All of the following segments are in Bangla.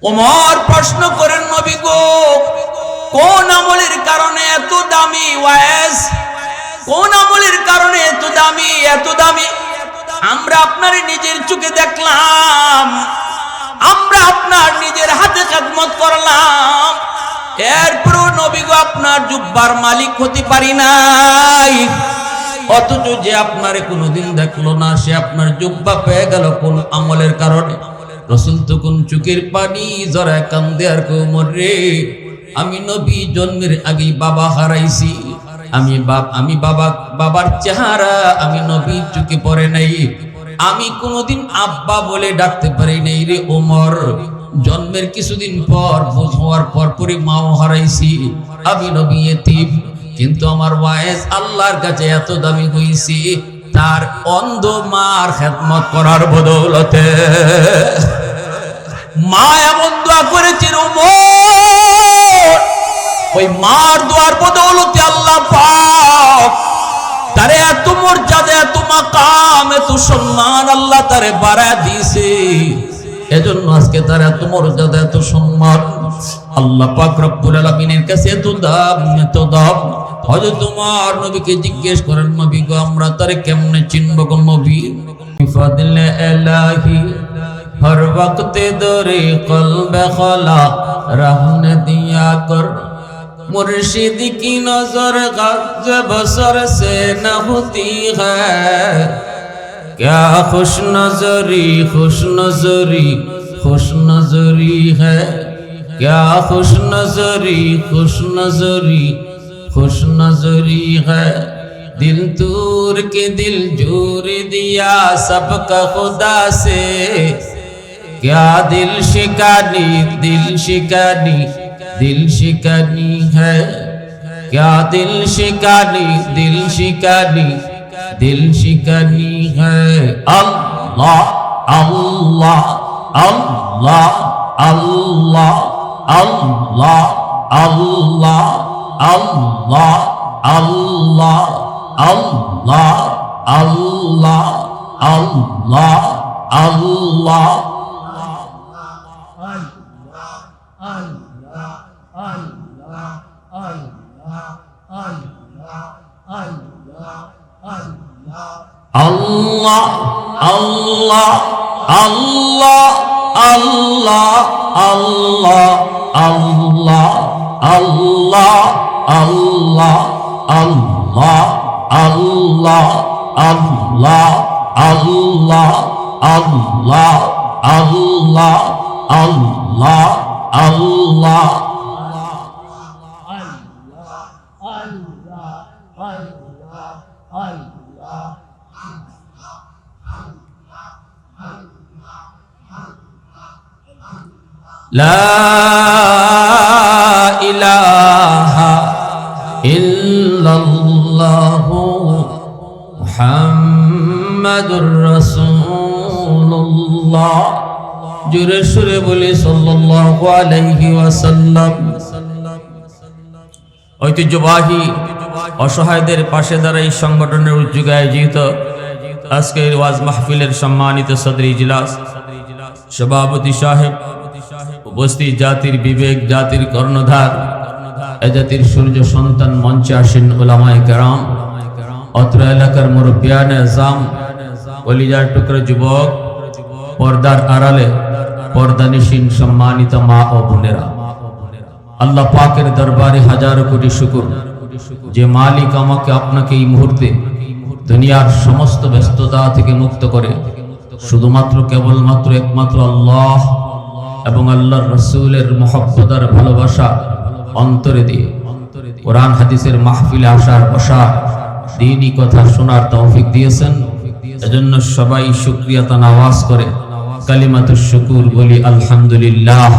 ওমর প্রশ্ন করেন, নবী গো, কোন আমলের কারণে এত দামি ওয়াইস? কোন আমলের কারণে এত দামি, এত দামি? আমরা আপনার নিজের চোখে দেখলাম, আমরা আপনার নিজের হাতে খেদমত করলাম, এরপরও নবী গো আপনার জুব্বার মালিক হতে পারি নাই। অথচ যে আপনারে কোনোদিন দেখলো না, সে আপনার জুব্বা পেয়ে গেল কোন আমলের কারণে? রাসূল তখন চোখের পানি জড়ায় কান্দে আর কয়, ওমর রে, আমি নবী জন্মের আগেই বাবা হারাইছি। আমি বাবার চেহারা আমি নবীর চোখে পড়ে নাই। আমি কোনোদিন আব্বা বলে ডাকতে পারি নাই রে ওমর। জন্মের কিছুদিন পর বোঝ হওয়ার পরপরই মাও হারাইছি। আমি নবী এতিম, কিন্তু আমার ওয়াইস আল্লাহর কাছে এত দামি হইছি তার অন্ধ মার খেদমত করার বদৌলতে। মা এমন দোয়া করেছেন ওমর, ওই মার দোয়ার বদৌলতে আল্লাহ পাক তারে এত মর্যাদা, এত মাকাম, এত সম্মান আল্লাহ তারে বাড়ায় দিয়েছে। এজন্য আজকে তার এত মর্যাদা, এত সম্মান। আল্লাহ পাক রব্বুল আলামিনের কাছে এত দাম, এত দাম। হযরত তোমার নবীকে জিজ্ঞেস করেন, নবী গো আমরা তারে কেমনে চিনব গো নবী? ফাদিলে ইলাহি হর वक्त দরে কলবে খলা रहने दिया कर, मुर्शिद की नजर गज बसर से न होती है। क्या खुश नजरी, खुश नजरी, खुश नजरी है। क्या खुश नजरी, खुश नजरी, खुश नजरी है। दिल तूर के दिल जोर दिया सबका खुदा से। क्या दिल शिकानी, दिल शिकानी, दिल शिकानी है। क्या दिल शिकानी, दिल शिकानी, दिल शिकानी है। अल्लाह अल्लाह अल्लाह अल्लाह अल्लाह अल्लाह अल्लाह अल्लाह अल्लाह अल्लाह अल्लाह अल्लाह। Allah Allah Allah Allah Allah Allah Allah Allah Allah Allah Allah Allah Allah Allah Allah Allah لا إله إلا الله محمد رسول الله। জোরে সুরে বলি সাল্লাল্লাহু আলাইহি ওয়াসাল্লাম। ঐতিহ্যবাহী অসহায়দের পাশে দাঁড়াই সংগঠনের উদ্যোগে আয়োজিত আজকের ওয়াজ মাহফিলের সম্মানিত সদর ইজলাস, সভাপতি সাহেব, উপস্থিত জাতির বিবেক, জাতির কর্ণধার, এ জাতির সূর্য সন্তান, মঞ্চে আসেন উলামায়ে কেরাম, অত্র এলাকার মুরব্বিয়ানে আযম, কলিজার টুকরা যুবক, পর্দার আড়ালে পর্দানিশীন সম্মানিত মা ও বোনেরা, আল্লাহ পাকের দরবারে হাজারো কোটি শুকর যে মালিক আমাকে আপনাকে এই মুহূর্তে দুনিয়ার সমস্ত ব্যস্ততা থেকে মুক্ত করে শুধুমাত্র কেবলমাত্র একমাত্র আল্লাহ এবং আল্লাহর রাসূলের মহব্বত আর ভালোবাসা অন্তরে দিয়ে কোরআন হাদিসের মাহফিলে আসার, বসার, দ্বীনি কথা শোনার তৌফিক দিয়েছেন। এজন্য সবাই শুকরিয়া তান আওয়াজ করে কালিমাতুশ শুকুর বলি আলহামদুলিল্লাহ।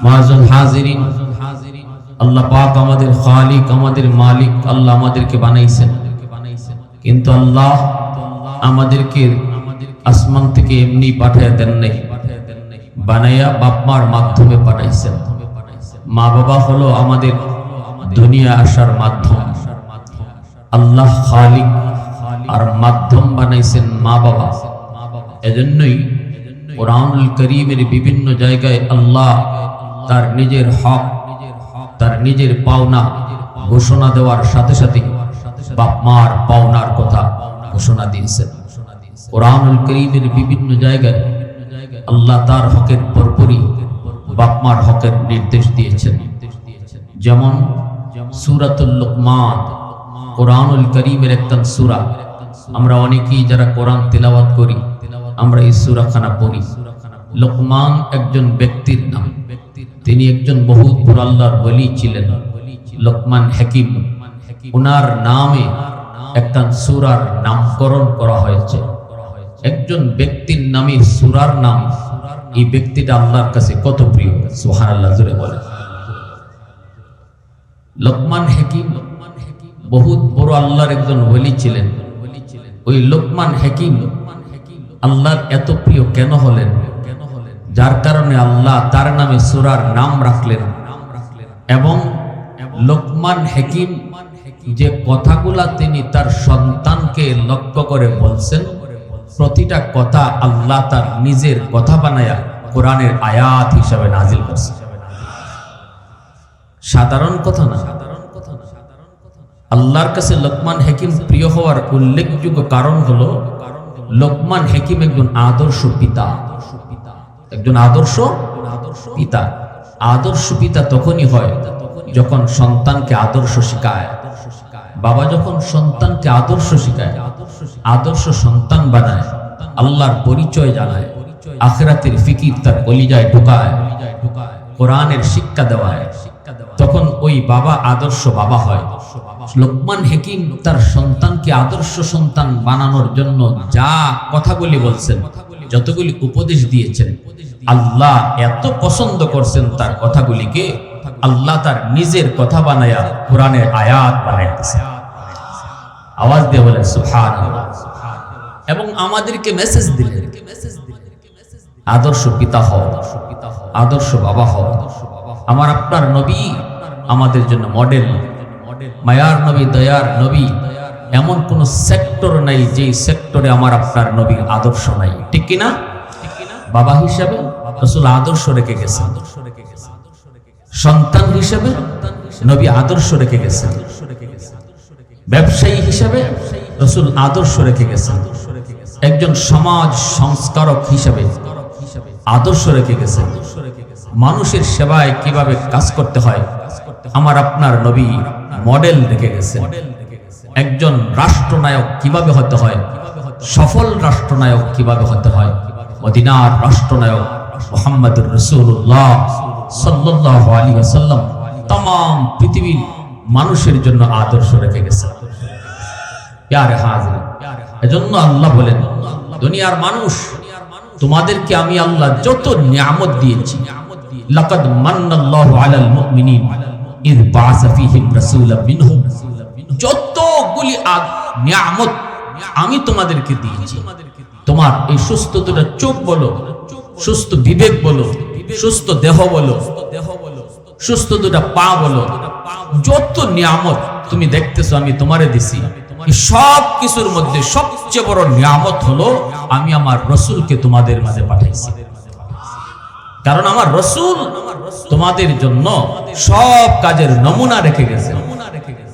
মুআজ্জাল হাজিরিন, আল্লাহ পাক আমাদের খালিক, আমাদের মালিক। আল্লাহ আমাদেরকে বানাইছেন, কিন্তু আল্লাহ আমাদেরকে আসমান থেকে এমনি পাঠিয়ে দেন নাই, বানাইয়া বাপ মার মাধ্যমে পাঠাইছেন। মা বাবা হলো আমাদের দুনিয়া আসার মাধ্যম। আল্লাহ খালিক আর মাধ্যম বানাইছেন মা বাবা। এজন্যই কোরআনুল কারীমের বিভিন্ন জায়গায় আল্লাহ তার নিজের হক, তার নিজের পাওনা ঘোষণা দেওয়ার সাথে সাথে বাপ মার পাওনার কথা ঘোষণা দিয়েছেন। কোরআনুল কারীমের বিভিন্ন জায়গায় আল্লাহ তার হকের পরপরই বাপ মার হকের নির্দেশ দিয়েছেন। যেমন সূরাতুল লুকমান কোরআনুল কারীমের একটা সূরা। আমরা অনেকেই যারা কোরআন তেলাওয়াত করি আমরা এই সূরাখানা পড়ি। লুকমান একজন ব্যক্তির নাম, তিনি একজন বহুত বড় আল্লাহর ওলি ছিলেন, লুকমান হাকিম। ওনার নামে একটা সূরার নামকরণ করা হয়েছে। একজন ব্যক্তির নামে সূরার নাম, এই ব্যক্তিটা আল্লাহর কাছে কত প্রিয়, সুবহানাল্লাহ জোরে বলে। লুকমান হাকিম বহুত বড় আল্লাহর একজন ওলি ছিলেন। ওই লুকমান হাকিম আল্লাহর এত প্রিয় কেন হলেন? যার কারণে আল্লাহ তার নামে সূরার নাম রাখলেন। এবং লুকমান হাকিম যে কথাগুলা তিনি তার সন্তানকে লক্ষ্য করে বলছেন, প্রতিটা কথা আল্লাহ তার নিজের কথা বানায়া কোরআনের আয়াত হিসাবে নাজিল করেছেন। সাধারণ কথা না। আল্লাহর কাছে লুকমান হাকিম প্রিয় হওয়ার উল্লেখযোগ্য কারণ হলো লুকমান হাকিম একজন আদর্শ পিতা। একজন আদর্শ পিতা। আদর্শ পিতা তখনই হয় যখন সন্তানকে আদর্শ শিখায়। বাবা যখন সন্তানকে আদর্শ শিখায়, আদর্শ সন্তান বানায়, আল্লাহর পরিচয় জানায়, আখিরাতের ফিকির তার কলিজায় ঢুকায়, কোরআনের শিক্ষা দেওয়ায়, তখন ওই বাবা আদর্শ বাবা হয়। লুকমান হাকিম তার সন্তানকে আদর্শ সন্তান বানানোর জন্য যা কথাগুলি বলছেন, যতগুলি উপদেশ দিয়েছেন, আল্লাহ এত পছন্দ করছেন তার কথাগুলিকে, আল্লাহ তার নিজের কথা বানায়া কোরআনের আয়াত বানাইতেছে। আওয়াজ দিয়ে বলেন সুবহানাল্লাহ। এবং আমাদেরকে মেসেজ দিলেন, আদর্শ পিতা হও, আদর্শ বাবা হও। আমার আপনার নবী আমাদের জন্য মডেল, মায়ার নবী, দয়ার নবী। এমন কোন সেক্টর নাই যে সেক্টরে আমার আপনার নবীর আদর্শ নাই, ঠিক কিনা? বাবা হিসাবে রাসূল আদর্শ রেখে গেছেন, সন্তান হিসাবে নবী আদর্শ রেখে গেছেন, ব্যবসায়ী হিসাবে রাসূল আদর্শ রেখে গেছেন, একজন সমাজ সংস্কারক হিসাবে আদর্শ রেখে গেছেন। মানুষের সেবায় কিভাবে কাজ করতে হয় আমার আপনার নবী মডেল রেখে গেছেন। একজন রাষ্ট্রনায়ক কিভাবে হতে হয়, সফল রাষ্ট্রনায়ক কিভাবে হতে হয়, মদিনার রাষ্ট্রনায়ক মুহাম্মদুর রাসূলুল্লাহ সাল্লাল্লাহু আলাইহি ওয়াসাল্লাম तमाम পৃথিবীর মানুষের জন্য আদর্শ রেখে গেছেন। প্যারে হাজির, এজন্য আল্লাহ বলেন, দুনিয়ার মানুষ তোমাদেরকে আমি আল্লাহ যত নিয়ামত দিয়েছি, লাকাদ মান্নাল্লাহু আলাল মুমিনিন ইয বাআসা ফীহিম রাসূলাম মিনহুম, যতগুলি নিয়ামত আমি তোমাদেরকে দিয়েছি, তোমার এই সুস্থ দুটো চোখ বলো, সুস্থ বিবেক বলো, সুস্থ দেহ বলো, সুস্থ দুটো পা বলো, যত নিয়ামত তুমি দেখতেছো আমি তোমারে দিছি, সব কিছুর মধ্যে সবচেয়ে বড় নিয়ামত হলো আমি আমার রাসূলকে তোমাদের মাঝে পাঠাইছি। কারণ আমার রাসূল তোমাদের জন্য সব কাজের নমুনা রেখে গেছে।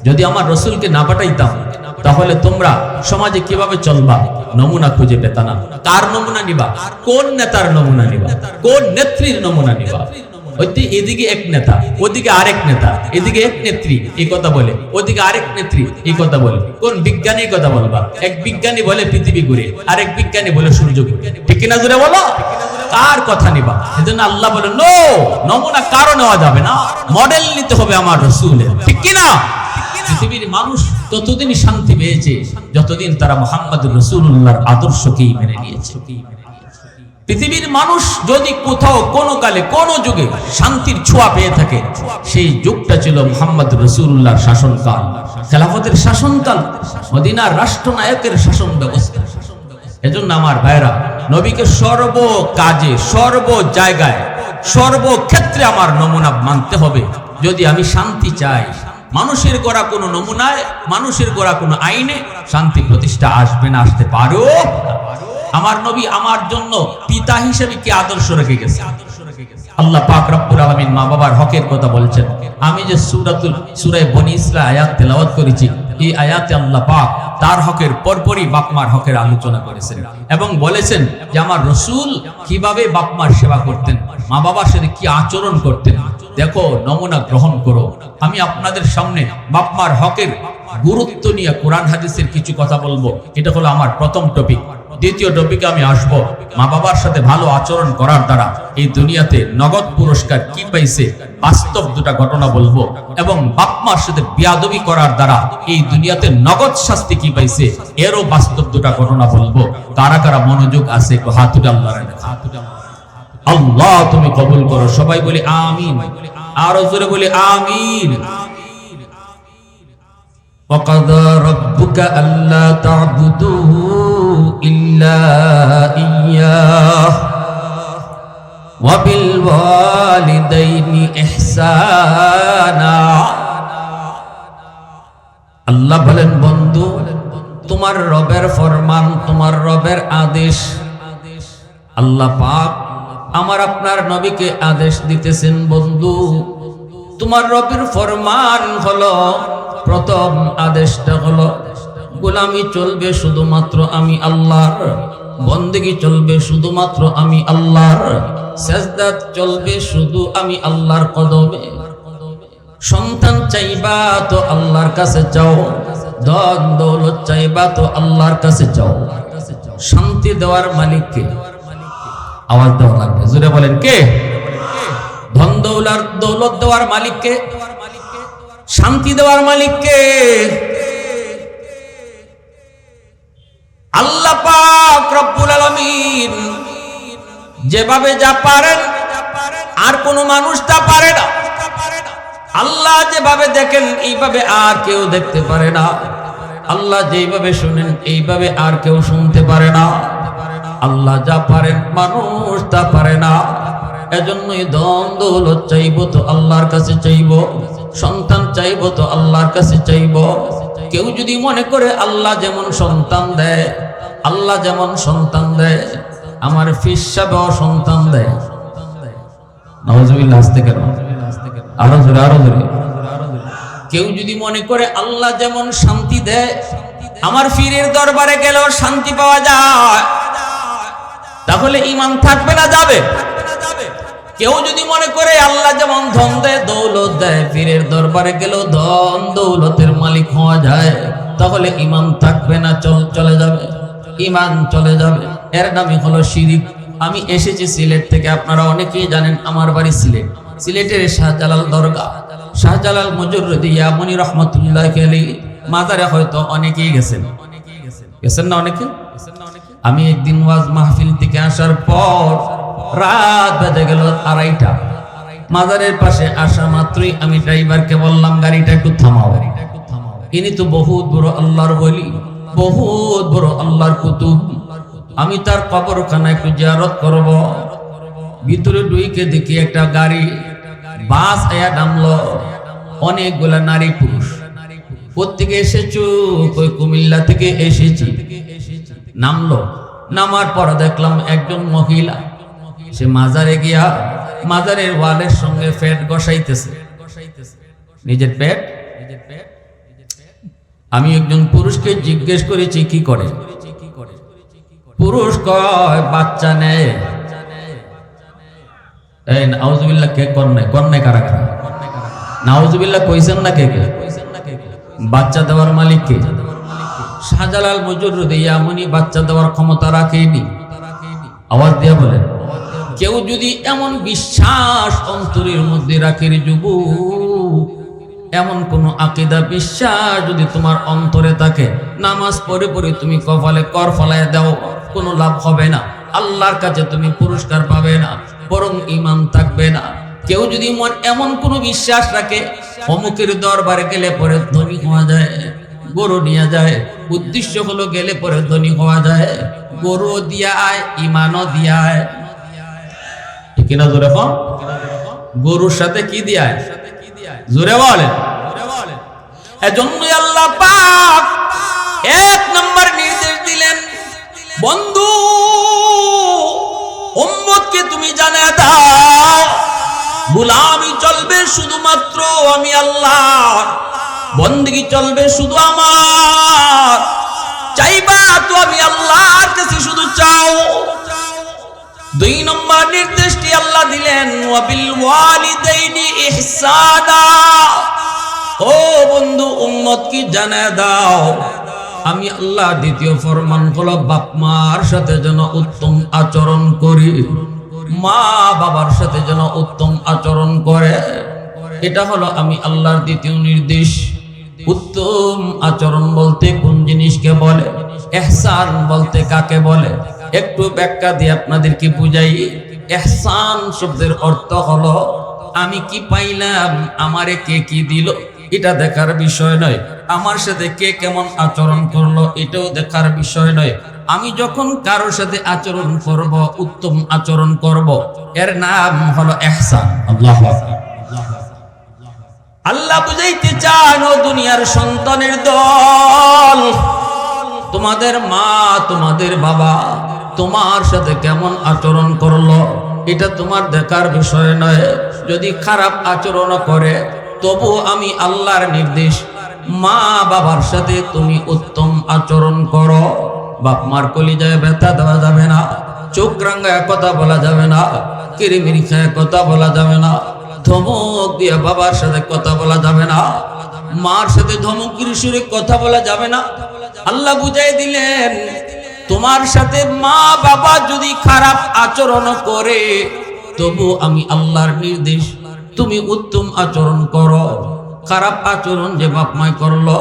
যদি আমার রাসূলকে না পাঠাইতাম তাহলে তোমরা সমাজে কিভাবে চলবা নমুনা খুঁজে পেতা না। কার নমুনা নিবা? কোন নেতার নমুনা নিবা? কোন নেত্রীর নমুনা নিবা? এদিকে এক নেতা, ওদিকে আরেক নেতা, এদিকে এক নেত্রী এই কথা বলে, ওদিকে আরেক নেত্রী এই কথা বলে। কোন বিজ্ঞানীর কথা বলবা? এক বিজ্ঞানী বলে পৃথিবী ঘুরে, আরেক বিজ্ঞানী বলে সূর্য ঘুরে, ঠিক কিনা জোরে বলো? কার কথা নিবা? এজন্য আল্লাহ বলে নো, নমুনা কারো নেওয়া যাবে না, মডেল নিতে হবে আমার রাসূলের, ঠিক কিনা? পৃথিবীর মানুষ ততদিনই শান্তি পেয়েছে যতদিন তারা মুহাম্মদুর রাসূলুল্লাহর আদর্শকেই মেনে নিয়েছে। পৃথিবীর মানুষ যদি কোথাও কোনো কালে কোনো যুগে শান্তির ছোঁয়া পেয়ে থাকে, সেই যুগটা ছিল মুহাম্মদুর রাসূলুল্লাহর শাসনকাল, খেলাফতের শাসনকাল, মদিনার রাষ্ট্রনায়কের শাসন ব্যবস্থা। এজন্য আমার ভাইরা, নবীকে সর্ব কাজে, সর্ব জায়গায়, সর্বক্ষেত্রে আমার নমুনা মানতে হবে। যদি আমি শান্তি চাই, মানুষের করা কোনো নমুনায়, মানুষের করা কোনো আইনে শান্তি প্রতিষ্ঠা আসবে না, আসতে পারো। আমার নবী আমার জন্য পিতা হিসেবে কি আদর্শ রেখে গেছে। আল্লাহ পাক রব্বুল আলামিন মা বাবার হকের কথা বলছেন। আমি যে সূরা বনী ইসরাঈল আয়াত তেলাওয়াত করেছি, এই আয়াতে আল্লাহ পাক তার হকের পরপরই বাপমার হকের আলোচনা করেছেন এবং বলেছেন যে আমার রাসূল কিভাবে বাপমার সেবা করতেন, মা বাবার সাথে কি আচরণ করতেন। দেখো, নমুনা গ্রহণ করো। আমি আপনাদের সামনে বাপমার হকের গুরুত্ব নিয়ে কোরআন হাদিসের কিছু কথা বলবো। এটা হলো আমার প্রথম টপিক। দ্বিতীয় টপিকে আমি আসব মা বাবার সাথে ভালো আচরণ করার দ্বারা এই দুনিয়াতে নগদ পুরস্কার কি পাইছে, বাস্তব দুটা ঘটনা বলবো, এবং বাপমার সাথে বিয়াদবি করার দ্বারা এই দুনিয়াতে নগদ শাস্তি কি পাইছে এরও বাস্তব দুটা ঘটনা বলবো। কারা কারা মনোযোগ আছে একটু হাত উঠে আল্লাহ তুমি কবুল করো। সবাই বলি আমিন, আরো জোরে বলি আমিন। وَقَضَى رَبُّكَ أَلَّا تَعْبُدُوا إِلَّا إِيَّاهُ وَبِالْوَالِدَيْنِ إِحْسَانًا। আল্লাহ বলেন, বন্ধু তোমার রবের ফরমান, তোমার রবের আদেশ। আল্লাহ পাক আমার আপনার নবীকে আদেশ দিতেছেন, বন্ধু তোমার রবের ফরমান হলো, প্রথম আদেশটা হলো গোলামি চলবে শুধুমাত্র আমি আল্লাহর, বন্দেগী চলবে শুধুমাত্র আমি আল্লাহর, সাজদা চলবে শুধু আমি আল্লাহর কদমে। সন্তান চাইবা তো আল্লাহর কাছে চাও, ধন দৌলত চাইবা তো আল্লাহর কাছে চাও। শান্তি দেওয়ার মালিক কে? আওয়াজ দেওয়া লাগবে, জোরে বলেন কে? ধন দৌলত দেওয়ার মালিক কে? শান্তি দেওয়ার মালিক কে? আল্লাহ পাক রব্বুল আলামিন যেভাবে যা পারেন আর কোন মানুষ তা পারে না। আল্লাহ যেভাবে দেখেন এইভাবে আর কেউ দেখতে পারে না। আল্লাহ যেভাবে শুনেন এইভাবে আর কেউ শুনতে পারে না। আল্লাহ যা পারেন মানুষ তা পারে না। এজন্যই ধন দৌলত চাইবো তো আল্লাহর কাছে চাইবো, সন্তান চাইবো তো আল্লাহর কাছে চাইবো। কেউ যদি মনে করে আল্লাহ যেমন সন্তান দেয়, আল্লাহ যেমন সন্তান দেয়, আমার ফিস সাহেবও সন্তান দেয়। নাউজুবিল্লাহ, আসতে কেন? আরো জোরে, আরো জোরে। কেউ যদি মনে করে আল্লাহ যেমন শান্তি দেয়, আমার পীরের দরবারে গেলেও শান্তি পাওয়া যায়, তাহলে ঈমান থাকবে না যাবে? কেউ যদি মনে করে আল্লাহ যেমন ধন দেয় দৌলত দেয়, পীরের দরবারে গেলেও ধন দৌলতের মালিক হওয়া যায়, তাহলে ঈমান থাকবে না, চলে যাবে, ঈমান চলে যাবে। এর নামই হলো শিরিক। আমি এসেছি সিলেট থেকে, আপনারা অনেকেই জানেন আমার বাড়ি সিলেট। সিলেটের শাহজালাল দরগা, শাহজালাল মুজররদি ইয়ামনি রহমাতুল্লাহ আলাইহি মাজারে হয়তো অনেকেই গেছেন না? অনেকে। আমি একদিন ওয়াজ মাহফিল থেকে আসার পর রাত বেজে গেল 2:30। মাজারের পাশে আসা মাত্রই আমি ড্রাইভারকে বললাম, গাড়িটা একটু থামাও। ইনি তো বহুত বড় আল্লাহর ওলি, বহুত বড় আল্লাহর কুতুব, আমি তার কবরখানা একটু জিয়ারত করব। ভিতরে ঢুকে দেখি একটা গাড়ি, বাস আয়া নামলো, অনেকগুলা নারী পুরুষ। কোত্থেকে এসেছো? কই কুমিল্লা থেকে এসেছি। নামলো, নামার পর দেখলাম একজন মহিলা, সে মাজারে গিয়া মাজারের ওয়ালের সঙ্গে পেট ঘষাইতেছে, নিজের পেট। আমি একজন পুরুষকে জিজ্ঞেস করেছি কি করে? পুরুষ কয় বাচ্চা নেয়। এই নাউজুবিল্লাহ, কে কন্যায় কারা কারা? নাউজুবিল্লাহ কইছেন না? কে কে? বাচ্চা দেওয়ার মালিক কে? শাহজালাল মুজররদি ইয়ামনি বাচ্চা দেওয়ার ক্ষমতা রাখেনি। আওয়াজ দিয়া বলেন। কেউ যদি এমন বিশ্বাস অন্তরের মধ্যে রাখে, যুবক, এমন কোন আকীদা বিশ্বাস যদি তোমার অন্তরে থাকে, নামাজ পড়ে পড়ে তুমি কপালে কর ফলায় দাও, কোনো লাভ হবে না। আল্লাহর কাছে তুমি পুরস্কার পাবে না, বরং ঈমান থাকবে না। কেউ যদি এমন কোন বিশ্বাস রাখে, অমুকের দরবারে গেলে পরে ধনী হওয়া যায়, গরু নিয়ে যায়, উদ্দেশ্য হলো গেলে পরে ধনী হওয়া যায়, গরু দিয়ায় ঈমানও দিয়ায়, ঠিক না? জোরে বল। গরুর সাথে কি দিয়ায়? জোরে বলেন। এজন্যই আল্লাহ পাক 1 নম্বর নির্দেশ দিলেন, বন্ধু উম্মতকে তুমি জানিয়ে দাও গোলামি চলবে শুধুমাত্র আমি আল্লাহর, বন্দেগী চলবে শুধু আমার। চাইবা তো আমি আল্লাহর কাছে শুধু চাও। 2 নম্বর নির্দেশটি আল্লাহ দিলেন ওয়াবিল ওয়ালিদাইনি ইহসানা। ও বন্ধু উম্মত কি জানিয়ে দাও আমি আল্লাহ দ্বিতীয় ফরমান হলো বাপ মার সাথে যেন উত্তম আচরণ করি, মা বাবার সাথে যেন উত্তম আচরণ করে। এটা হলো আমি আল্লাহর দ্বিতীয় নির্দেশ। উত্তম আচরণ বলতে কোন জিনিসকে বলে, ইহসান বলতে কাকে বলে, একটু ব্যাখ্যা দিয়ে আপনাদেরকে বুঝাই। ইহসান শব্দের অর্থ হলো আমি কি পাইলাম, আমারে কে কি দিল এটা দেখার বিষয় নয়, আমার সাথে কে কেমন আচরণ করলো এটাও দেখার বিষয় নয়। আমি যখন কারোর সাথে আচরণ করব, উত্তম আচরণ করব, এর নাম হলো ইহসান। আল্লাহু আকবার। আল্লাহ বুঝাইতে চান ও দুনিয়ার সন্তানের দল, তোমাদের মা তোমাদের বাবা তোমার সাথে কেমন আচরণ করলো এটা তোমার দেখার বিষয় নয়। যদি খারাপ আচরণ করে তবু আমি আল্লাহর নির্দেশ মা বাবার সাথে তুমি উত্তম আচরণ করো। বাপ মার কলিজায় ব্যথা দেওয়া যাবে না, চোখ রাঙ্গায় কথা বলা যাবে না, কিরিমিরি খায় কথা বলা যাবে না, ধমক দিয়ে বাবার সাথে কথা বলা যাবে না, মার সাথে ধমকির সুরে কথা বলা যাবে না। আল্লাহ বুঝাই দিলেন তোমার সাথে মা বাবা যদি খারাপ আচরণ করে তবু আমি আল্লাহর নির্দেশ তুমি উত্তম আচরণ করো। খারাপ আচরণ যে বাপ মায় করলো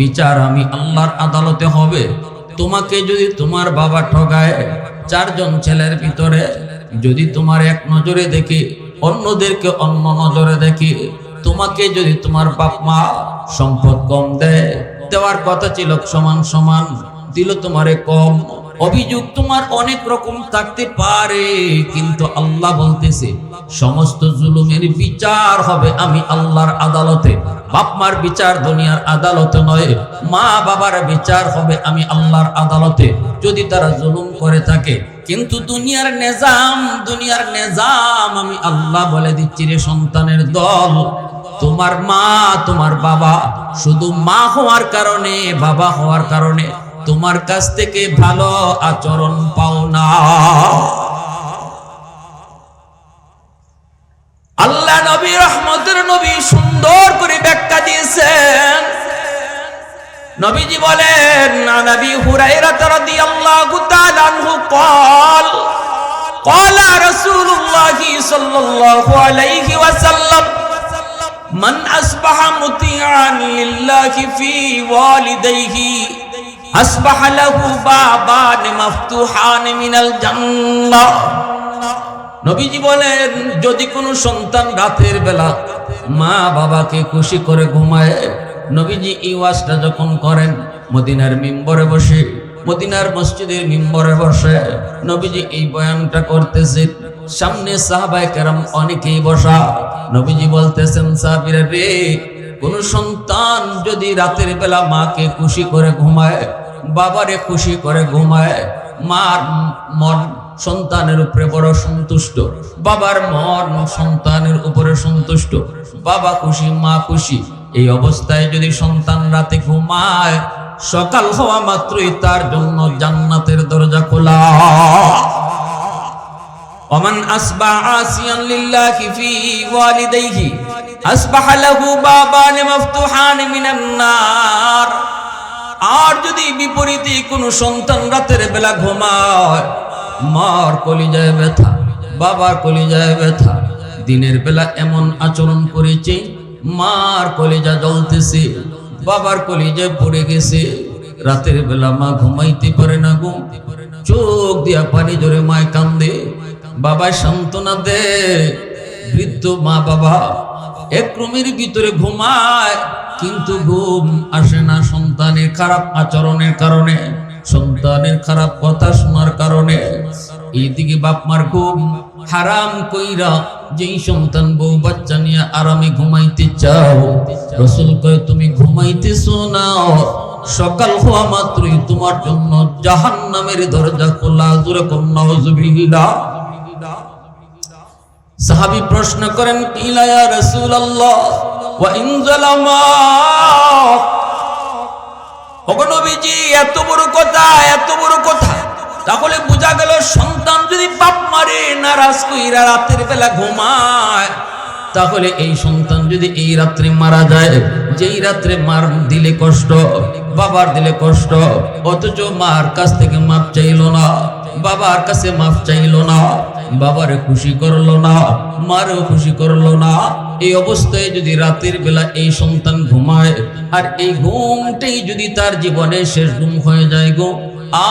বিচার আমি আল্লাহর আদালতে হবে। তোমাকে যদি তোমার বাবা ঠগায়, 4 জন ছেলের ভিতরে যদি তোমার এক নজরে দেখি, অন্যদেরকে অন্য নজরে দেখি, তোমাকে যদি তোমার বাপ মা সম্পদ কম দেয়, দেওয়ার কথা ছিল সমান সমান, দিল তোমারে কম, অভিযোগ তোমার অনেক রকম থাকতে পারে, কিন্তু আল্লাহ বলতেছে সমস্ত জুলুমের বিচার হবে আমি আল্লাহর আদালতে। বাপ মার বিচার দুনিয়ার আদালতে নয়, মা বাবার বিচার হবে আমি আল্লাহর আদালতে যদি তারা জুলুম করে থাকে। কিন্তু দুনিয়ার নিজাম আমি আল্লাহ বলে দিচ্ছি রে সন্তানের দল, তোমার মা তোমার বাবা শুধু মা হওয়ার কারণে বাবা হওয়ার কারণে তোমার কাছ থেকে ভালো আচরণ পাও না। আল্লাহ নবী রহমতের নবী সুন্দর করে ব্যাখ্যা দিয়েছেন। নবীজি বলেন নবী হুরায়রা রাদিয়াল্লাহু তাআলা আনহু قال قال رسول الله صلى الله عليه وسلم من أصبح مطيعا لله في والديه أصبح له بابان مفتوحان من الجنة। নবীজি বলেন যদি কোনো সন্তান রাতের বেলা মা বাবাকে খুশি করে ঘুমায়, নবীজি এই ওয়াজটা যখন করেন মদিনার মিম্বরে বসে, মদিনার মসজিদের মিম্বরে বসে নবীজি এই বয়ানটা করতেছেন, সামনে সাহাবায়ে কেরাম অনেকেই বসা। নবীজি বলতেছেন সাহাবীরা রে, কোন সন্তান যদি রাতের বেলা মাকে খুশি করে ঘুমায়, বাবারে খুশি করে ঘুমায়, মার মন সন্তানের উপরে বড় সন্তুষ্ট, বাবার মন সন্তানের উপরে সন্তুষ্ট, বাবা খুশি মা খুশি, এই অবস্থায় যদি সন্তান রাতে ঘুমায় সকাল হওয়া মাত্রই তার জন্য জান্নাতের দরজা খোলা। ওমান আসবা আসিয়ান লিল্লাহি ফি ওয়ালিদাইহি আসবাহা লাহু বাবান মাফতুহান মিনান নার। আর যদি বিপরীতে কোনো সন্তান রাতের বেলা ঘুমায়, মার কলিজায় ব্যথা, বাবার কলিজায় ব্যথা, দিনের বেলা এমন আচরণ করেছে মার কলিজা জ্বলতেছে, বাবার কলিজায় পড়ে গেছে, রাতের বেলা মা ঘুমাইতে পারে না গো, চোখ দিয়া পানি জোরে মায় কান্দে, বাবা সান্ত্বনা দে, বৃদ্ধ মা বাবা এক রুমের ভিতরে ঘুমায় কিন্তু ঘুম আসে না সন্তানের খারাপ আচরণের কারণে, সন্তানের খারাপ কথা শোনার কারণে। এইদিকে বাপ মার ঘুম হারাম কইরা যেই সন্তান বউ বাচ্চা নিয়ে আরামে ঘুমাইতে চাও, রাসূল কয় তুমি ঘুমাইতেছো না, সকাল হওয়া মাত্রই তোমার জন্য জাহান্নামের দরজা খোলা। জোরে কোন নাউজুবিল্লাহ। সাহাবী প্রশ্ন করেন, কিলা ইয়া রাসূলুল্লাহ ওয়া ইন যালামা। ওগো নবীজি, এত বড় কথা, এত বড় কথা। তাহলে বোঝা গেল সন্তান যদি বাপ মারে, নারাজ কইরা রাতের বেলা ঘুমায়, তাহলে এই সন্তান যদি এই রাত্রে মারা যায়, যেই রাত্রে মার দিলে কষ্ট, বাবার দিলে কষ্ট, অথচ মার কাছ থেকে মাপ চাইলো না, বাবার কাছে মাপ চাইলো না, বাবারে খুশি করলো না, মারেও খুশি করলো না, এই অবস্থায় যদি রাতের বেলা এই সন্তান ঘুমায়, আর এই ঘুমটাই যদি তার জীবনের শেষ ঘুম হয়ে যায় গো,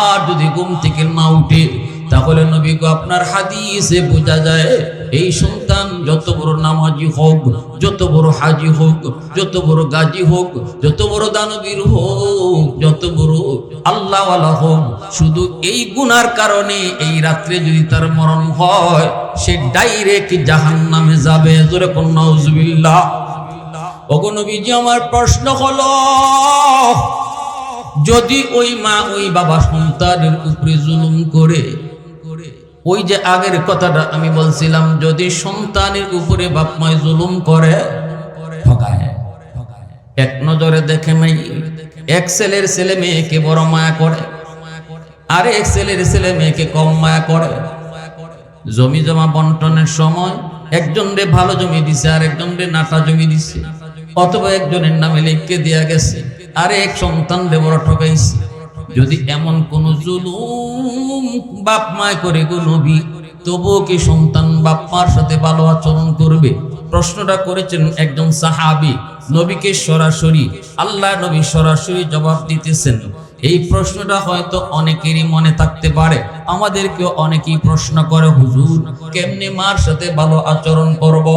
আর যদি ঘুম থেকে না উঠে, তাহলে নবী গো আপনার হাদিসে বোঝা যায় এই সন্তান যত বড় নামাজি হোক, যত বড় হাজি হোক, যত বড় গাজী হোক, যত বড় দানবীর হোক, যত বড় আল্লাহওয়ালা হোক, শুধু এই গুনার কারণে এই রাত্রে যদি তার মরণ হয়, সে ডাইরেক্ট জাহান্নামে যাবে। জোরে কোন নাউজুবিল্লাহ। ওগো নবীজি, আমার প্রশ্ন হলো, যদি ওই মা ওই বাবা সন্তানের উপরে জুলুম করে, ওই যে আগের কথাটা আমি বলছিলাম, যদি সন্তানের উপরে বাপ মায় জুলুম করে, ঠকায়, এক নজরে দেখে নাই, এক ছেলের ছেলে মেয়েকে বড় মায়া করে, আর এক ছেলের ছেলে মেয়েকে কম মায়া করে। জমি জমা বন্টনের সময় একজন রে ভালো জমি দিছে, আর একজন রে নাটা জমি দিছে, অথবা একজনের নামে লিখে দেয়া গেছে, আর এক সন্তান রে বড় ঠকাইছে। যদি এমন কোন জুলুম বাপ মায় করে গো নবী, তবুও কি সন্তান বাপ মার সাথে ভালো আচরণ করবে? প্রশ্নটা করেছেন একজন সাহাবী, নবীকে সরাসরি, আল্লাহ নবী সরাসরি জবাব দিতেছেন। এই প্রশ্নটা হয়তো অনেকেরই মনে থাকতে পারে, আমাদেরকেও অনেকেই প্রশ্ন করে, হুজুর কেমনে মার সাথে ভালো আচরণ করব,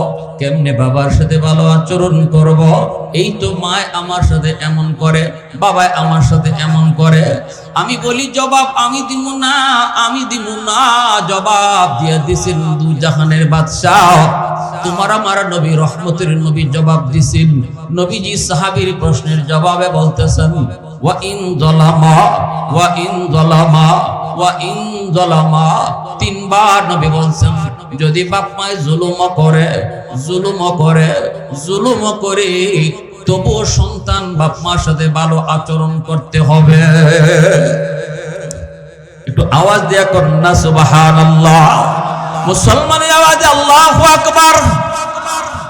কেমনে বাবার সাথে ভালো আচরণ করব? এই তো মায় আমার সাথে এমন করে, বাবায় আমার সাথে এমন করে। আমি বলি জবাব আমি দিব না, আমি দিব না। জবাব দিয়ে দিছেন দু জাহানের বাদশাহ, তোমার আমার নবী রহমতের নবী জবাব দিছেন। নবীজি সাহাবীর প্রশ্নের জবাবে বলতেছেন, ওয়া ইন যালামা ওয়া ইন যালামা ওয়া ইন যালামা। তিনবার নবী বলছেন, যদি বাপ মায় জুলুম করে, জুলুম করে, জুলুম করে, তবুও সন্তান বাপ মার সাথে ভালো আচরণ করতে হবে। একটু আওয়াজ দিয়া করুন না সুবহানাল্লাহ। মুসলমানের আওয়াজে আল্লাহু আকবার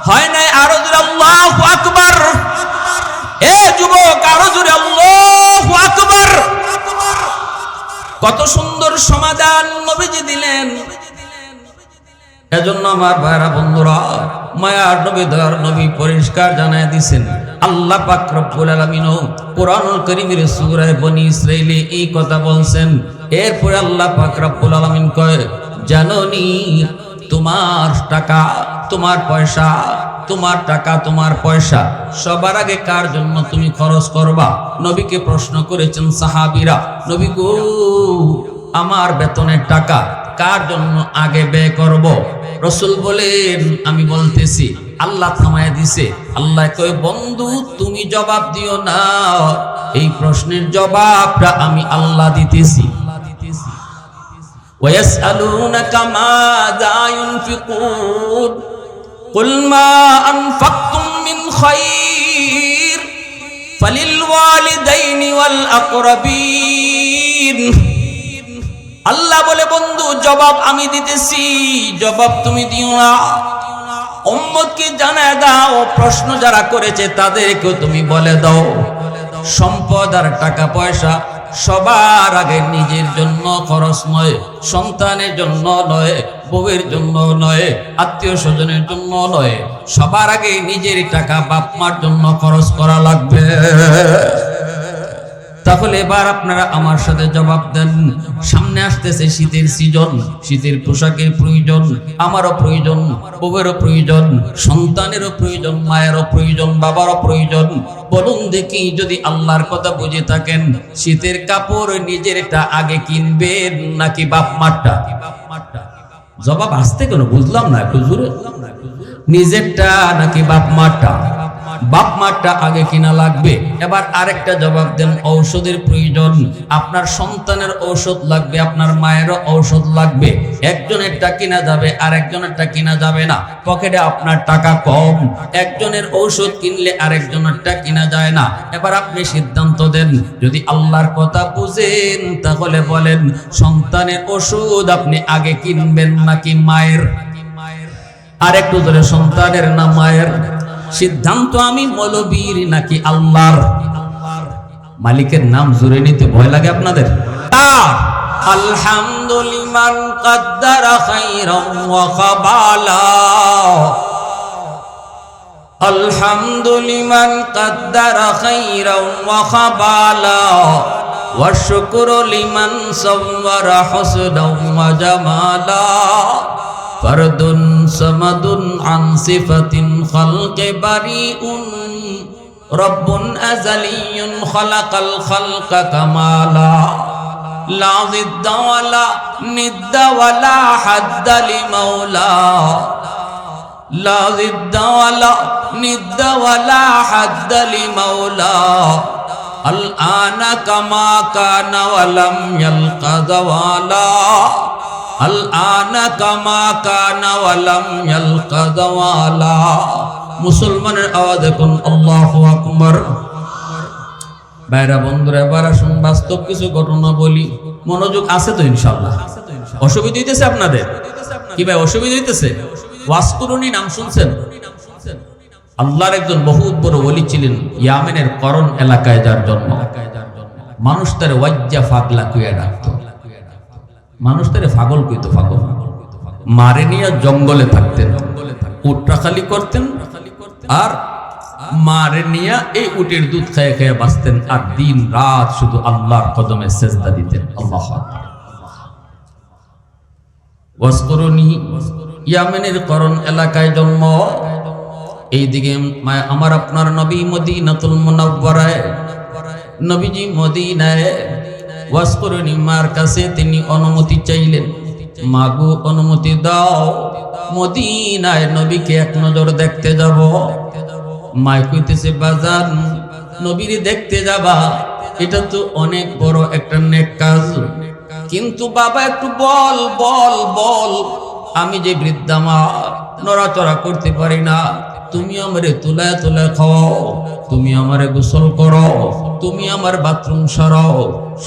হয় নাই? আরো জোরে আল্লাহু আকবার। এ যুবক, আরো জোরে আল্লাহু আকবার। কত সুন্দর সমাধান নবীজি দিলেন। এজন্য আমার ভাইরা বন্ধুরা, মায়ার নবী দয়ার নবী পরিষ্কার জানায় দিয়েছেন, আল্লাহ পাক রব্বুল আলামিন কোরআনুল কারীমের সূরা বনী ইসরাঈলে এই কথা বলছেন। এরপরে আল্লাহ পাক রব্বুল আলামিন কয়, জানোনি তোমার টাকা, তোমার পয়সা, তোমার টাকা, তোমার পয়সা সবার আগে কার জন্য তুমি খরচ করবা? নবীকে প্রশ্ন করেছেন সাহাবীরা, নবী গো আমার বেতনের টাকা কার জন্য আগে ব্যয় করব? রাসূল বলেন, আমি বলতেছি। আল্লাহ থামায় দিছে। আল্লাহ কয়, বন্ধু তুমি জবাব দিও না, এই প্রশ্নের জবাবটা আমি আল্লাহ দিতেছি। وَيَسْأَلُونَكَ مَاذَا يُنْفِقُونَ قُلْ مَا أَنْفَقْتُمْ مِنْ خَيْرٍ فَلِلْوَالِدَيْنِ وَالْأَقْرَبِينَ। আল্লাহ বলে, বন্ধু জবাব আমি দিতেছি, জবাব তুমি দিও না। উম্মতকে জানায় দাও, প্রশ্ন যারা করেছে তাদেরকেও তুমি বলে দাও, সম্পদ আর টাকা পয়সা সবার আগে নিজের জন্য খরচ নয়, সন্তানের জন্য নয়, বউয়ের জন্য নয়, আত্মীয় স্বজনের জন্য নয়, সবার আগে নিজের টাকা বাপ মার জন্য খরচ করা লাগবে। তাহলে এবার আপনারা আমার সাথে জবাব দেন। সামনে আসতেছে শীতের সিজন, শীতের পোশাকের প্রয়োজন, আমারও প্রয়োজন, বউয়েরও প্রয়োজন, সন্তানেরও প্রয়োজন, মায়েরও প্রয়োজন, বাবারও প্রয়োজন। বলুন দেখি, যদি আল্লাহর কথা বুঝে থাকেন, শীতের কাপড় নিজেরটা আগে কিনবেন নাকি বাপ মারটা? জবাব আসতে কেন বুঝলাম না, একটু জোরে। নিজেরটা নাকি বাপ মারটা? বাপ মারটা আগে কিনা লাগবে। এবার আরেকটা জবাব দেন, ঔষধের প্রয়োজন, আপনার সন্তানের ঔষধ লাগবে, আপনার মায়েরও ঔষধ লাগবে। একজনেরটা কিনা যাবে, আরেকজনেরটা কিনা যাবে না। পকেটে আপনার টাকা কম, একজনের ঔষধ কিনলে আরেকজনেরটা কিনা যায় না। এবার আপনি সিদ্ধান্ত দেন, যদি আল্লাহর কথা বুঝেন তাহলে বলেন সন্তানের ওষুধ আপনি আগে কিনবেন নাকি মায়ের? আর একটু ধরে, সন্তানের না মায়ের? সিদ্ধান্ত আমি মৌলবীর নাকি আল্লাহর? মালিকের নাম জুড়ে নিতে ভয় লাগে আপনাদের? আলহামদুলিল্লাহ কাদ্দারা খাইরান ওয়া কাবালা, আলহামদুলিল্লাহ কাদ্দারা খাইরান ওয়া কাবালা, ওয়া শুকরু লিমান সাওয়ারা হুসনান ওয়া জামালা, ফরদুন সামাদুন আন সিফাতিন খালকি বারিউন, রব্বুন আযালিয়ুন খালাকাল খালকা কামালা, লা জিদ্দা ওয়ালা নিদ্দা ওয়ালা হাদ্দা লিমাওলা, লা জিদ্দা ওয়ালা নিদ্দা ওয়ালা হাদ্দা লিমাওলা, আল আনা কামা কানা ওয়ালাম ইয়ালকা যাওয়ালা, আল আনা কামা কানা ওয়ালাম ইয়ালকা যাওয়ালা। মুসলমানের আওয়াজ এখন আল্লাহু আকবার। ভাইরা বন্ধুরা, এবার আসুন বাস্তব কিছু ঘটনা বলি। মনোযোগ আছে তো ইনশাআল্লাহ? অসুবিধা হইতেছে আপনাদের? কি ভাই অসুবিধা হইতেছে? ওয়াসকুরুনি নাম শুনছেন? আল্লাহর একজন বহুত বড় ওলি ছিলেন, ইয়ামেনের করন এলাকায় যার জন্ম। মানুষ তারে ওয়াজ্জা ফাগলা কুয়া ডাকতো, মানুষ তারে পাগল কইতো, পাগল। মারে নিয়ে জঙ্গলে থাকতেন, উটটা খালি করতেন, আর মারে নিয়ে এই উটের দুধ খেয়ে খেয়ে বাঁচতেন, আর দিন রাত শুধু আল্লাহর কদমে সেজদা দিতেন। আল্লাহু আকবার। ওয়াসকুরুনি, ইয়ামেনের করন এলাকায় জন্ম। এইদিকে আমার আপনার নবী মদিনাতুল মুনাওয়ারায়, নবীজি মদিনায়। ওয়াসকুরুনি মার কাছে তিনি অনুমতি চাইলেন, মাগো অনুমতি দাও, মদিনায় নবীকে এক নজর দেখতে যাব। মায় কইতেছে, বাজান নবীরে দেখতে যাবা, এটা তো অনেক বড় একটা নেক কাজ, কিন্তু বাবা একটু বল বল বল, আমি যে বৃদ্ধা মা, নড়াচড়া করতে পারি না, তুমি আমারে তুলায় তুলায় খাওয়াও, তুমি আমারে গোসল করো, তুমি আমার বাথরুম সরাও,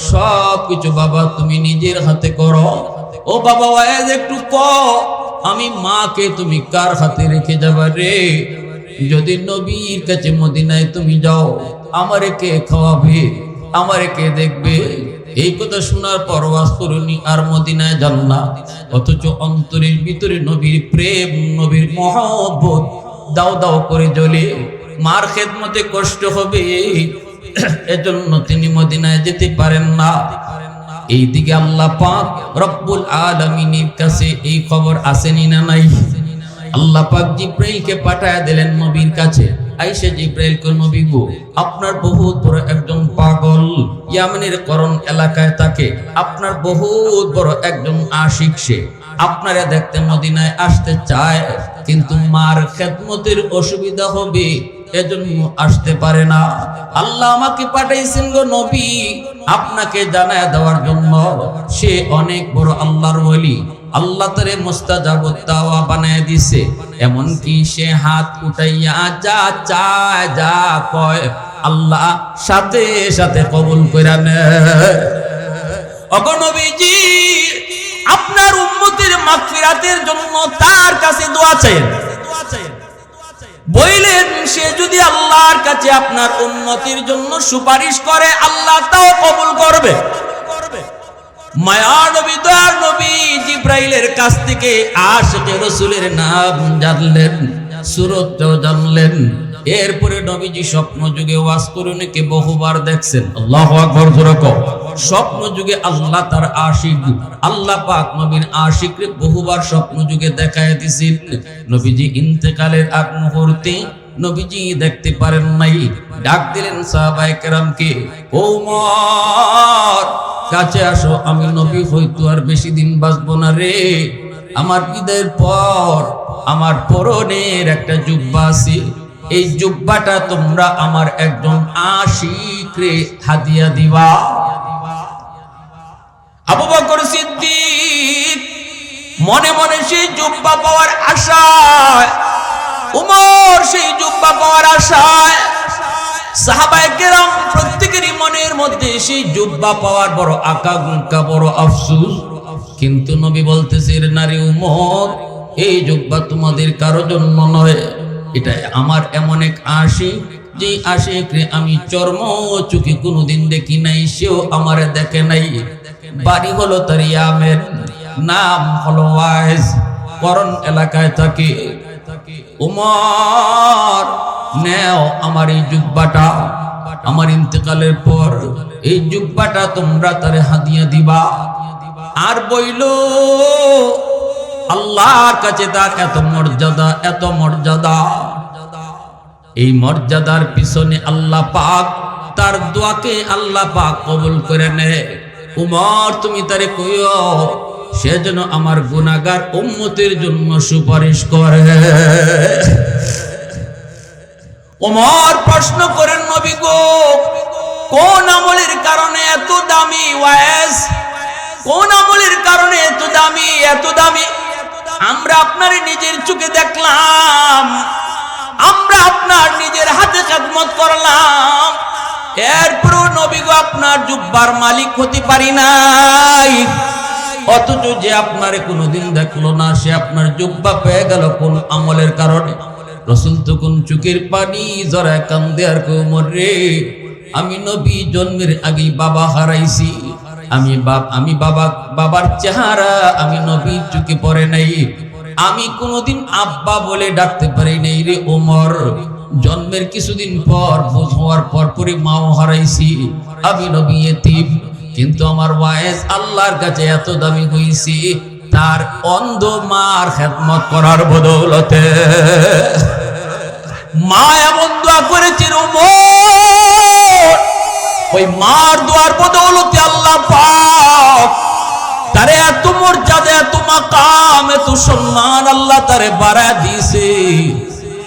সব কিছু বাবা তুমি নিজের হাতে করো। ও বাবা ওয়াজ একটু কও, আমি মাকে তুমি কার হাতে রেখে যাবা রে? যদি নবীর কাছে মদিনায় তুমি যাও, আমারে কে খাওয়াবে, আমারে কে দেখবে? এই কথা শোনার পর ওয়াসকুরুনি আর মদিনায় যান না, অথচ অন্তরের ভিতরে নবীর প্রেম, নবীর মহব্বত দাও দাও করে জ্বলে। মার খেদমতে কষ্ট হবে, এজন্য তিনি মদিনায় যেতে পারেন না। এইদিকে আল্লাহ পাক রব্বুল আলামিনের কাছে এই খবর আসেনি না নাই? আল্লাহ পাক জিব্রাইলকে পাঠায়া দিলেন নবীর কাছে। আয়েশা জিব্রাইল কো, নবী গো, আপনার বহুত বড় একজন পাগল ইয়ামেনের করন এলাকায় থাকে, আপনার বহুত বড় একজন আশিক, সে আপনারা দেখতে মদিনায় আসতে চায়, কিন্তু মার খেদমতের অসুবিধা হবে, এজন্য আসতে পারে না। আল্লাহ আমাকে পাঠাইছেন গো নবী, আপনাকে জানায় দেওয়ার জন্য। সে অনেক বড় আল্লাহর ওলি, আল্লাহ তারে মুস্তাজাবুদ দাওয়া বানায় দিছে, এমন কি সে হাত উঠাইয়া যা চায়, যা কয়, আল্লাহ সাথে সাথে কবুল কইরা নেয়। ওগো নবীজি, আপনার উম্মতের মাগফিরাতের জন্য তার কাছে দোয়া চাইেন। বললেন সে যদি আল্লাহর কাছে আপনার উম্মতের জন্য সুপারিশ করে, আল্লাহ তাও কবুল করবে। মায়া নবী, দয়ার নবী জিব্রাইলের কাছ থেকে আশিকে রাসূলের নাম জানলেন, সুরতও জানলেন। এরপরে নবীজি স্বপ্ন যুগে ওয়াসকুরুনিকে বহুবার দেখছেন। আল্লাহু আকবার জোরে কও। স্বপ্ন যুগে আল্লাহ তার আশিক, আল্লাহ পাক নবীর আশিককে বহুবার স্বপ্ন যুগে দেখায় দিয়েছেন। নবীজি ইন্তেকালের আগ মুহূর্তে নবীজি দেখতে পারেন নাই, ডাক দিলেন সাহাবায়ে কেরামকে, ও উমর কাছে আসো, আমি নবী হয়তো আর বেশি দিন বাঁচবো না রে। আমার বিদায়ের পর আমার পরনের একটা জুব্বা আছে, এই জুব্বাটা তোমরা আমার একজন আশিকরে হাদিয়া দিবা। আবু বকর সিদ্দিক মনে মনে সেই জুব্বা পাওয়ার আশায়, উমর সেই জুব্বা পাওয়ার আশায়, সাহাবায়ে কেরাম প্রত্যেকেরই মনের মধ্যে সেই জুব্বা পাওয়ার বড় আকাঙ্ক্ষা, বড় আফসোস। কিন্তু নবী বলতেছেন, নারী উমর, এই জুব্বা তোমাদের কারো জন্য নয়, এটা আমার এমন এক আশিক, যে আশিকরে আমি চর্ম চোখে কোনোদিন দেখি নাই, সেও আমারে দেখে নাই। বাড়ি হলো তার ইয়ামেন, নাম হলো ওয়াইস, করণ এলাকায় থাকে। উমর, নেও আমার এই জুব্বাটা, আমার ইন্তেকালের পর এই জুব্বাটা তোমরা তারে হাদিয়া দিবা। আর বইল, আল্লাহর কাছে তার এত মর্যাদা, এত মর্যাদা। এই মর্যাদার পিছনে আল্লাহ পাক তার দোয়াকে আল্লাহ পাক কবুল করে নেয়। উমর, তুমি তারে কইও সে যেন আমার গুনাহগার উম্মতের জন্য সুপারিশ করে। উমর প্রশ্ন করেন, নবী গো, কোন আমলের কারণে এত দামি ওয়াইস, কোন আমলের কারণে এত দামি, এত দামি? আমরা আপনার নিজের চোখে দেখলাম, আমরা আপনার নিজের হাতে খেদমত করলাম, এরপরও নবী গো আপনার জুব্বার মালিক হতে পারি নাই। অথচ যে আপনারে কোনোদিন দেখলো না, সে আপনার জুব্বা পেয়ে গেল কোন আমলের কারণে? রাসূল তখন চোখের পানি জড়ায় কান্দে আর কই, উমর রে, আমি নবী জন্মের আগেই বাবা হারাইছি, আমি বাবার চেহারা আমি নবীর চোখে পড়ে নাই, আমি কোনোদিন আব্বা বলে ডাকতে পারি নাই রে ওমর। জন্মের কিছুদিন পর বুঝ হওয়ার পরই মাও হারাইছি, আমি নবী এতিম। কিন্তু আমার ওয়াইস আল্লাহর কাছে এত দামি হইছি তার অন্ধ মার খেদমত করার বদৌলতে। মা এমন দোয়া করেছেন ওমর, ওই মার দোয়ার বদৌলতে আল্লাহ পাক তারে এত মর্যাদা, এত মাকাম, এত সম্মান আল্লাহ তারে বাড়ায় দিয়েছে।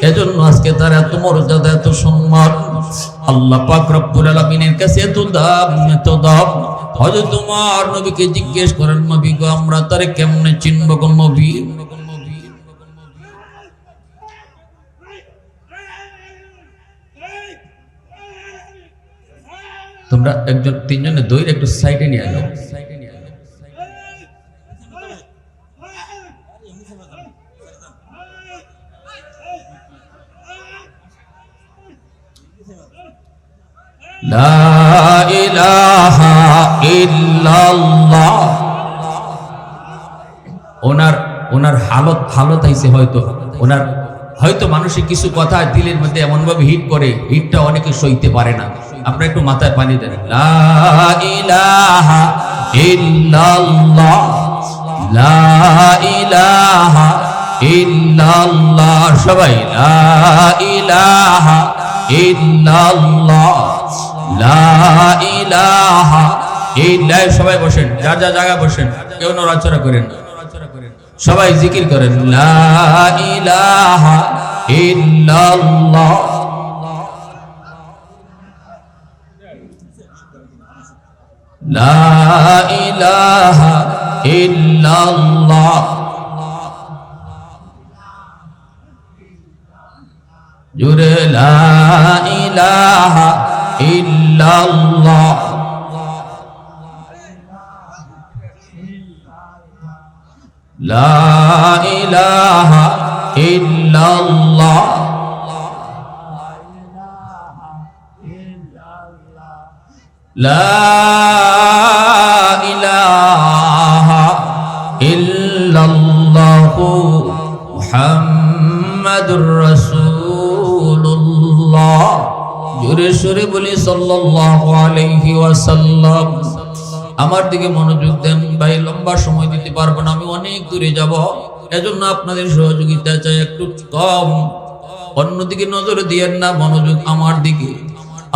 এজন্য আজকে তার এত মর্যাদা, এত সম্মান। আল্লাহ পাক রব্বুল আলামিনের কাছে এত দাম, এত দাম। হযরত ওমর নবীকে জিজ্ঞেস করেন, নবী গো, আমরা তারে কেমনে চিনব গো নবী? তোমরা একজন তিনজনে দইরে একটু সাইডে নিয়ে যাও। লা ইলাহা ইল্লাল্লাহ। ওনার হালত আইছে, হয়তো মানুষের কিছু কথা দিলের মধ্যে এমন ভাবে হিট করে, হিটটা অনেকে সইতে পারে না। আপনারা একটু মাথায় পানি দেন। লা ইলাহা ইল্লাল্লাহ, লা ইলাহা ইল্লাল্লাহ। সবাই লা ইলাহা ইল্লাল্লাহ, লা ইলাহা ইল্লাল্লাহ। সবাই বসেন, যার যার জায়গায় বসেন, কেউ নড়াচড়া করেন না, সবাই জিকির করেন, লা ইলাহা ইল্লাল্লাহ, লা ইলাহা ইল্লাল্লাহ। জুরে লা ইলাহা ইল্লাল্লাহ, লা ইলাহা ইল্লাল্লাহ, লা ইলাহা ইল্লাল্লাহ, মুহাম্মাদুর রাসূলুল্লাহ। জোরে সোরে বলি সাল্লাল্লাহু আলাইহি ওয়াসাল্লাম। আমার দিকে মনোযোগ দেন ভাই, লম্বা সময় দিতে পারবো না, আমি অনেক দূরে যাব, এজন্য আপনাদের সহযোগিতা চাই একটু কম। অন্যদিকে নজর দিয়েন না, মনোযোগ আমার দিকে।